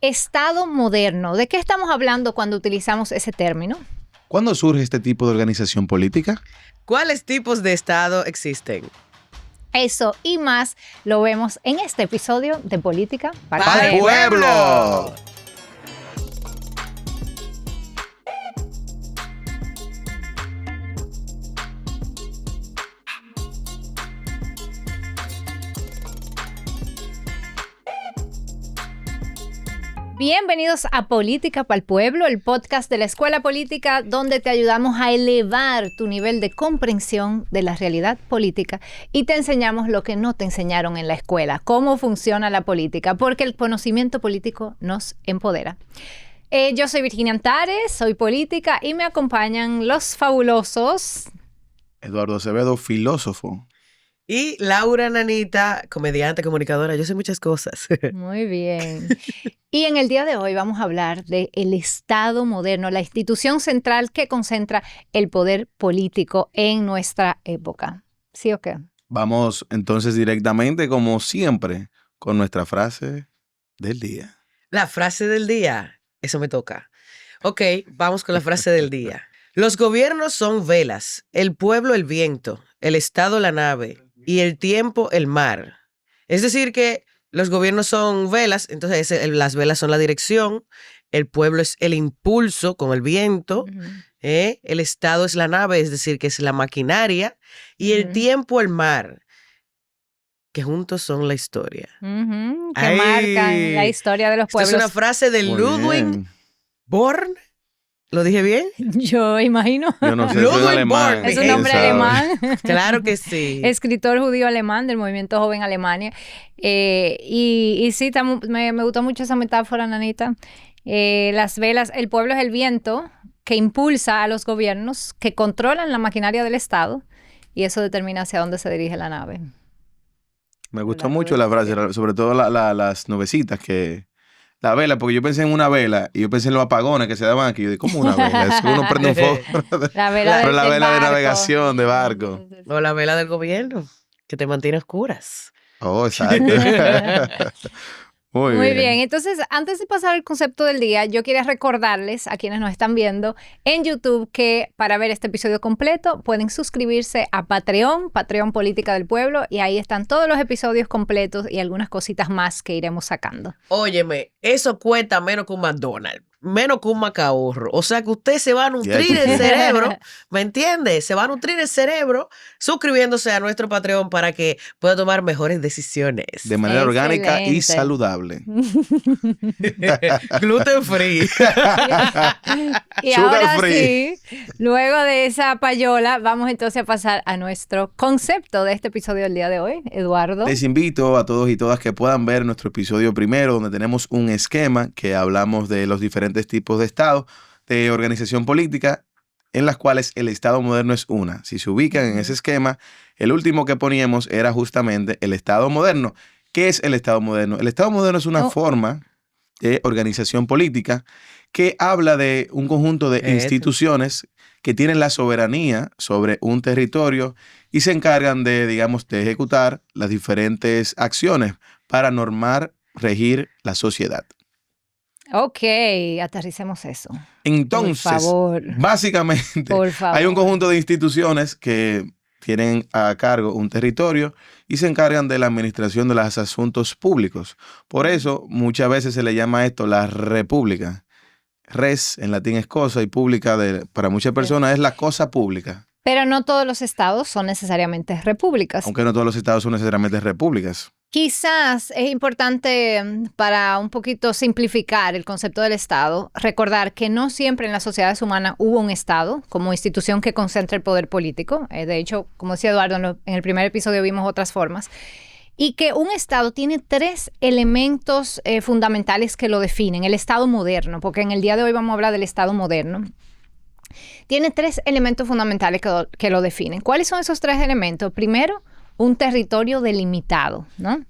Estado moderno. ¿De qué estamos hablando cuando utilizamos ese término? ¿Cuándo surge este tipo de organización política? ¿Cuáles tipos de Estado existen? Eso y más lo vemos en este episodio de Política ¡Para el pueblo! Bienvenidos a Política para el Pueblo, el podcast de la Escuela Política, donde te ayudamos a elevar tu nivel de comprensión de la realidad política y te enseñamos lo que no te enseñaron en la escuela, cómo funciona la política, porque el conocimiento político nos empodera. Yo soy Virginia Antares, soy política y me acompañan los fabulosos Eduardo Acevedo, filósofo. Y Laura Nanita, comediante, comunicadora. Yo sé muchas cosas. Muy bien. Y en el día de hoy vamos a hablar del Estado moderno, la institución central que concentra el poder político en nuestra época. ¿Sí o qué? Vamos entonces directamente, como siempre, con nuestra frase del día. La frase del día. Eso me toca. Ok, vamos con la frase del día. Los gobiernos son velas, el pueblo el viento, el Estado la nave y el tiempo el mar. Es decir que los gobiernos son velas, entonces las velas son la dirección, el pueblo es el impulso con el viento, el Estado es la nave, es decir, que es la maquinaria, y el tiempo el mar, que juntos son la historia. Que marcan la historia de los pueblos. Esta es una frase de Ludwig Born. ¿Lo dije bien? Yo imagino. Yo no sé, es un alemán. Es un nombre alemán. Claro que sí. Escritor judío alemán del movimiento joven Alemania. Y sí, me gustó mucho esa metáfora, Nanita. Las velas, el pueblo es el viento que impulsa a los gobiernos que controlan la maquinaria del Estado y eso determina hacia dónde se dirige la nave. Me gustó mucho la frase, sobre todo las nubecitas que... La vela, porque yo pensé en una vela y yo pensé en los apagones que se daban aquí. Yo dije, ¿cómo una vela? Es que uno prende un fuego. La vela Pero la vela de barco. navegación, de barco. O la vela del gobierno, que te mantiene a oscuras. Oh, exacto. Muy bien. Entonces, antes de pasar al concepto del día, yo quería recordarles a quienes nos están viendo en YouTube que para ver este episodio completo pueden suscribirse a Patreon Política del Pueblo, y ahí están todos los episodios completos y algunas cositas más que iremos sacando. Óyeme, eso cuesta menos que un McDonald's, menos que un Macaorro. O sea que usted se va a nutrir el cerebro, ¿me entiende? Se va a nutrir el cerebro suscribiéndose a nuestro Patreon para que pueda tomar mejores decisiones. De manera orgánica y saludable. Gluten free. Y ahora sí, luego de esa payola, vamos entonces a pasar a nuestro concepto de este episodio del día de hoy. Eduardo. Les invito a todos y todas que puedan ver nuestro episodio primero, donde tenemos un esquema que hablamos de los diferentes tipos de Estado, de organización política, en las cuales el Estado moderno es una. Si se ubican en ese esquema, el último que poníamos era justamente el Estado moderno. ¿Qué es el Estado moderno? El Estado moderno es una forma de organización política que habla de un conjunto de instituciones que tienen la soberanía sobre un territorio y se encargan de, digamos, de ejecutar las diferentes acciones para normar, regir la sociedad. Ok, aterricemos eso. Entonces, por favor. Básicamente, por favor. Hay un conjunto de instituciones que tienen a cargo un territorio y se encargan de la administración de los asuntos públicos. Por eso, muchas veces se le llama a esto la república. Res, en latín es cosa, y pública, para muchas personas, es la cosa pública. Pero no todos los estados son necesariamente repúblicas. Aunque no todos los estados son necesariamente repúblicas. Quizás es importante, para un poquito simplificar el concepto del Estado, recordar que no siempre en las sociedades humanas hubo un Estado como institución que concentra el poder político. De hecho, como decía Eduardo, en el primer episodio vimos otras formas. Y que un Estado tiene tres elementos fundamentales que lo definen. El Estado moderno, porque en el día de hoy vamos a hablar del Estado moderno. Tiene tres elementos fundamentales que lo definen. ¿Cuáles son esos tres elementos? Primero, un territorio delimitado, ¿no?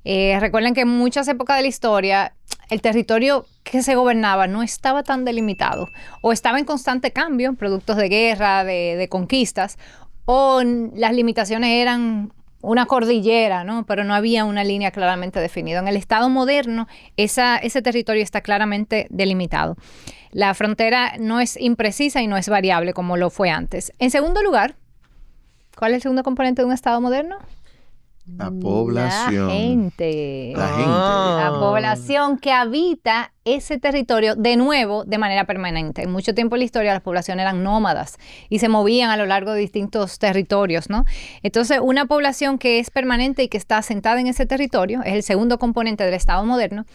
Recuerden que en muchas épocas de la historia el territorio que se gobernaba no estaba tan delimitado o estaba en constante cambio, productos de guerra, de conquistas, o las limitaciones eran una cordillera, ¿no? Pero no había una línea claramente definida. En el Estado moderno, ese territorio está claramente delimitado. La frontera no es imprecisa y no es variable como lo fue antes. En segundo lugar, ¿cuál es el segundo componente de un Estado moderno? La población. La gente. La La población que habita ese territorio de nuevo de manera permanente. En mucho tiempo en la historia las poblaciones eran nómadas y se movían a lo largo de distintos territorios, ¿no? Entonces, una población que es permanente y que está asentada en ese territorio es el segundo componente del Estado moderno.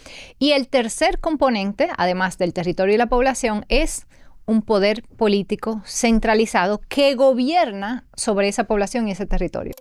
Y el tercer componente, además del territorio y la población, es un poder político centralizado que gobierna sobre esa población y ese territorio.